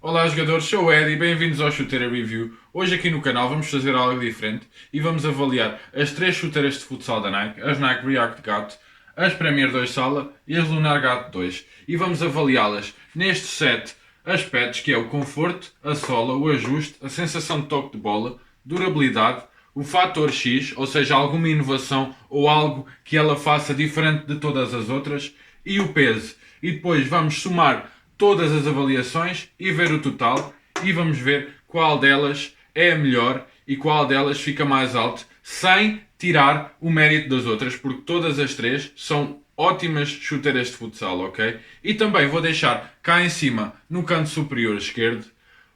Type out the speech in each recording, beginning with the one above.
Olá jogadores, sou o Ed e bem-vindos ao Chuteira Review. Hoje aqui no canal vamos fazer algo diferente e vamos avaliar as três chuteiras de futsal da Nike, as Nike React Gato, as Premier 2 Sala e as Lunar Gato 2 e vamos avaliá-las neste set aspectos que é o conforto, a sola, o ajuste, a sensação de toque de bola, durabilidade, o fator X, ou seja, alguma inovação ou algo que ela faça diferente de todas as outras e o peso. E depois vamos somar todas as avaliações e ver o total e vamos ver qual delas é a melhor e qual delas fica mais alto sem tirar o mérito das outras, porque todas as três são ótimas chuteiras de futsal, ok? E também vou deixar cá em cima, no canto superior esquerdo,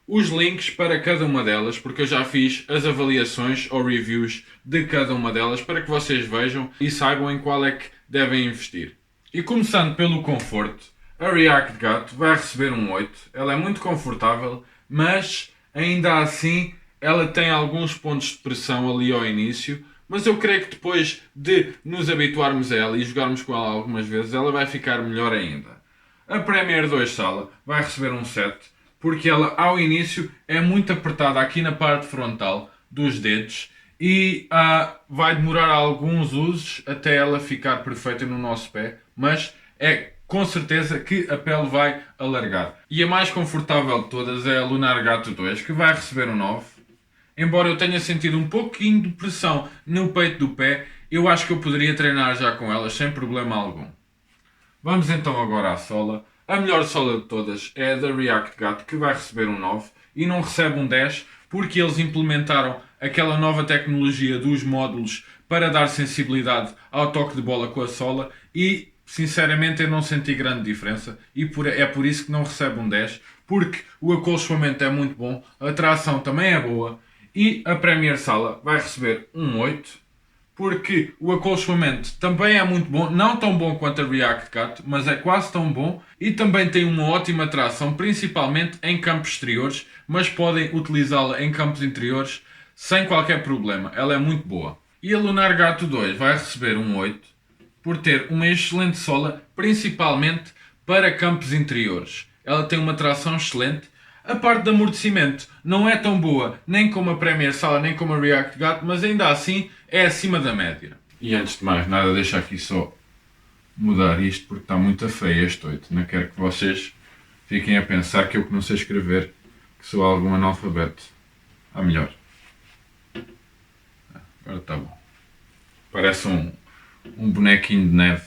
os links para cada uma delas, porque eu já fiz as avaliações ou reviews de cada uma delas para que vocês vejam e saibam em qual é que devem investir. E começando pelo conforto, a React Gato vai receber um 8. Ela é muito confortável, mas ainda assim ela tem alguns pontos de pressão ali ao início. Mas eu creio que depois de nos habituarmos a ela e jogarmos com ela algumas vezes, ela vai ficar melhor ainda. A Premier 2 Sala vai receber um 7, porque ela ao início é muito apertada aqui na parte frontal dos dedos e vai demorar alguns usos até ela ficar perfeita no nosso pé, mas é com certeza que a pele vai alargar. E a mais confortável de todas é a Lunar Gato 2, que vai receber um 9. Embora eu tenha sentido um pouquinho de pressão no peito do pé, eu acho que eu poderia treinar já com elas sem problema algum. Vamos então agora à sola. A melhor sola de todas é a da React Gato, que vai receber um 9 e não recebe um 10 porque eles implementaram aquela nova tecnologia dos módulos para dar sensibilidade ao toque de bola com a sola e sinceramente eu não senti grande diferença e é por isso que não recebe um 10, porque o acolchoamento é muito bom, a tração também é boa e a Premier Sala vai receber um 8 porque o acolchoamento também é muito bom, não tão bom quanto a React Cut, mas é quase tão bom e também tem uma ótima tração, principalmente em campos exteriores, mas podem utilizá-la em campos interiores sem qualquer problema, ela é muito boa. E a Lunar Gato 2 vai receber um 8 por ter uma excelente sola, principalmente para campos interiores. Ela tem uma tração excelente. A parte de amortecimento não é tão boa, nem como a Premier Sala, nem como a React Gato, mas ainda assim é acima da média. E antes de mais nada, deixa aqui só mudar isto porque está muito feio este 8. Não quero que vocês fiquem a pensar que eu que não sei escrever, que sou algum analfabeto. Ah, melhor. Agora está bom. Parece um bonequinho de neve.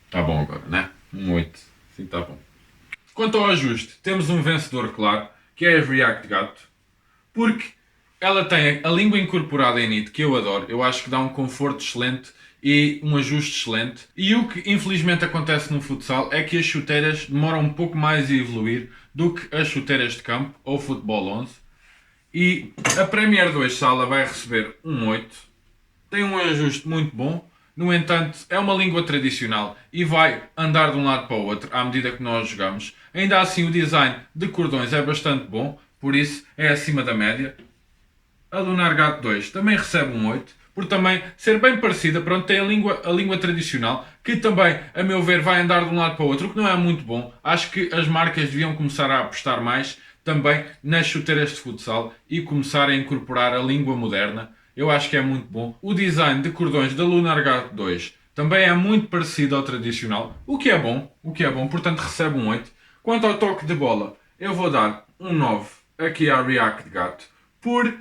Está bom agora, né? Um 8. Sim, está bom. Quanto ao ajuste, temos um vencedor claro, que é a React Gato, porque ela tem a língua incorporada em nit, que eu adoro. Eu acho que dá um conforto excelente e um ajuste excelente. E o que infelizmente acontece no futsal é que as chuteiras demoram um pouco mais a evoluir do que as chuteiras de campo ou futebol 11. E a Premier 2 Sala vai receber um 8. Tem um ajuste muito bom. No entanto, é uma língua tradicional e vai andar de um lado para o outro à medida que nós jogamos. Ainda assim, o design de cordões é bastante bom, por isso é acima da média. A Lunar Gato 2 também recebe um 8, por também ser bem parecida. Pronto, tem a língua tradicional, que também, a meu ver, vai andar de um lado para o outro, o que não é muito bom. Acho que as marcas deviam começar a apostar mais também nas chuteiras de futsal e começar a incorporar a língua moderna. Eu acho que é muito bom. O design de cordões da Lunar Gato 2 também é muito parecido ao tradicional, o que é bom, portanto recebe um 8. Quanto ao toque de bola, eu vou dar um 9 aqui à React Gato, por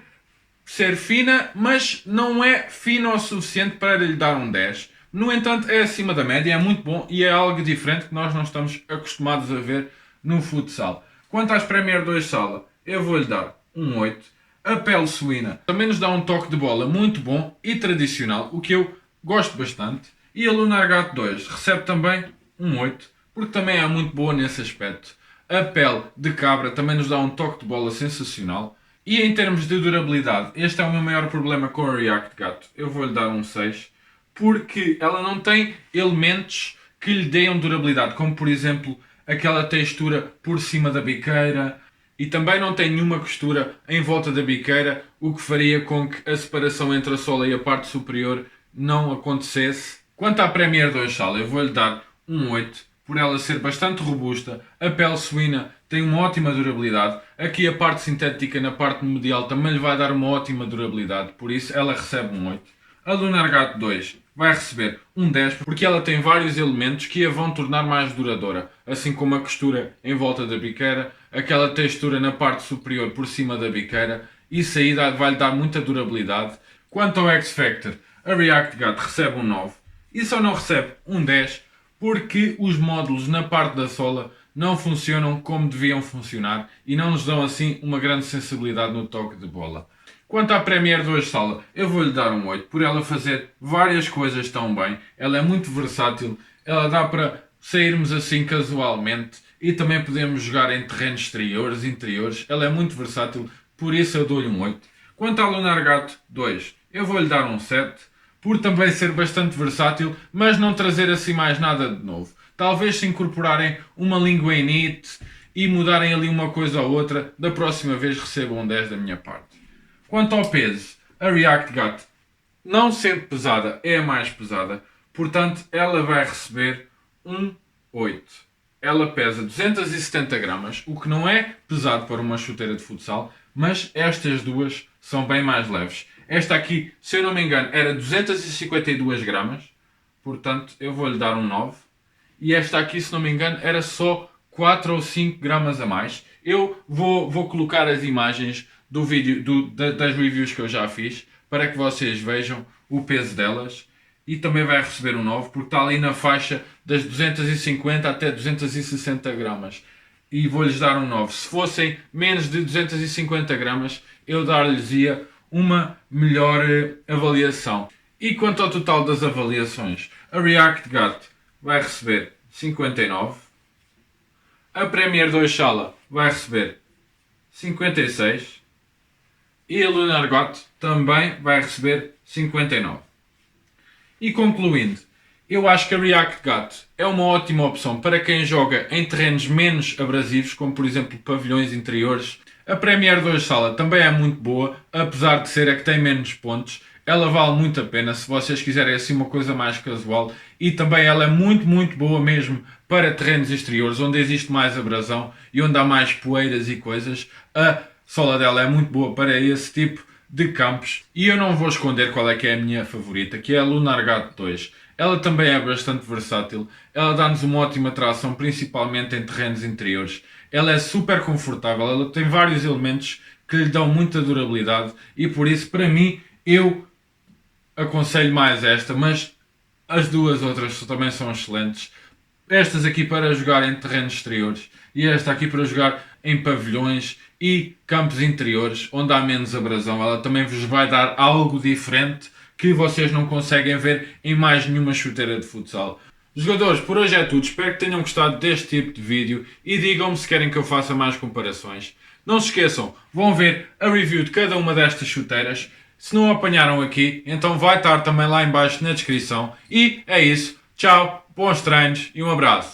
ser fina, mas não é fina o suficiente para lhe dar um 10. No entanto, é acima da média, é muito bom e é algo diferente que nós não estamos acostumados a ver no futsal. Quanto às Premier 2 Sala, eu vou-lhe dar um 8. A pele suína também nos dá um toque de bola muito bom e tradicional, o que eu gosto bastante. E a Lunar Gato 2 recebe também um 8, porque também é muito boa nesse aspecto. A pele de cabra também nos dá um toque de bola sensacional. E em termos de durabilidade, este é o meu maior problema com a React Gato. Eu vou-lhe dar um 6, porque ela não tem elementos que lhe deem durabilidade, como por exemplo aquela textura por cima da biqueira, e também não tem nenhuma costura em volta da biqueira, o que faria com que a separação entre a sola e a parte superior não acontecesse. Quanto à Premier 2 Sala, eu vou-lhe dar um 8, por ela ser bastante robusta, a pele suína tem uma ótima durabilidade, aqui a parte sintética na parte medial também lhe vai dar uma ótima durabilidade, por isso ela recebe um 8. A Lunar Gato 2 vai receber um 10 porque ela tem vários elementos que a vão tornar mais duradoura, assim como a costura em volta da biqueira, aquela textura na parte superior por cima da biqueira, isso aí vai-lhe dar muita durabilidade. Quanto ao X-Factor, a React Gat recebe um 9 e só não recebe um 10 porque os módulos na parte da sola não funcionam como deviam funcionar e não nos dão assim uma grande sensibilidade no toque de bola. Quanto à Premier 2 Sala, eu vou-lhe dar um 8 por ela fazer várias coisas tão bem. Ela é muito versátil, ela dá para sairmos assim casualmente e também podemos jogar em terrenos exteriores, interiores. Ela é muito versátil, por isso eu dou-lhe um 8. Quanto à Lunar Gato 2, eu vou-lhe dar um 7 por também ser bastante versátil, mas não trazer assim mais nada de novo. Talvez se incorporarem uma língua init e mudarem ali uma coisa ou outra, da próxima vez recebam um 10 da minha parte. Quanto ao peso, a React Gat, não sendo pesada, é a mais pesada, portanto ela vai receber um 8. Ela pesa 270 gramas, o que não é pesado para uma chuteira de futsal, mas estas duas são bem mais leves. Esta aqui, se eu não me engano, era 252 gramas, portanto eu vou-lhe dar um 9. E esta aqui, se não me engano, era só 4 ou 5 gramas a mais. Eu vou colocar as imagens do vídeo, das reviews que eu já fiz, para que vocês vejam o peso delas. E também vai receber um 9, porque está ali na faixa das 250 até 260 gramas. E vou-lhes dar um 9. Se fossem menos de 250 gramas, eu dar-lhes-ia uma melhor avaliação. E quanto ao total das avaliações, a React Gat vai receber 59. A Premier 2 Sala vai receber 56. E a Lunar Gat também vai receber 59. E concluindo, eu acho que a React Gat é uma ótima opção para quem joga em terrenos menos abrasivos, como por exemplo pavilhões interiores. A Premier 2 Sala também é muito boa, apesar de ser a que tem menos pontos. Ela vale muito a pena se vocês quiserem assim uma coisa mais casual. E também ela é muito boa mesmo para terrenos exteriores, onde existe mais abrasão e onde há mais poeiras e coisas. A sola dela é muito boa para esse tipo de campos. E eu não vou esconder qual é que é a minha favorita, que é a Lunar Gat 2. Ela também é bastante versátil. Ela dá-nos uma ótima tração, principalmente em terrenos interiores. Ela é super confortável, ela tem vários elementos que lhe dão muita durabilidade e por isso, para mim, eu aconselho mais esta, mas as duas outras também são excelentes. Estas aqui para jogar em terrenos exteriores e esta aqui para jogar em pavilhões e campos interiores, onde há menos abrasão. Ela também vos vai dar algo diferente que vocês não conseguem ver em mais nenhuma chuteira de futsal. Jogadores, por hoje é tudo. Espero que tenham gostado deste tipo de vídeo e digam-me se querem que eu faça mais comparações. Não se esqueçam, vão ver a review de cada uma destas chuteiras. Se não apanharam aqui, então vai estar também lá em baixo na descrição. E é isso. Tchau, bons treinos e um abraço.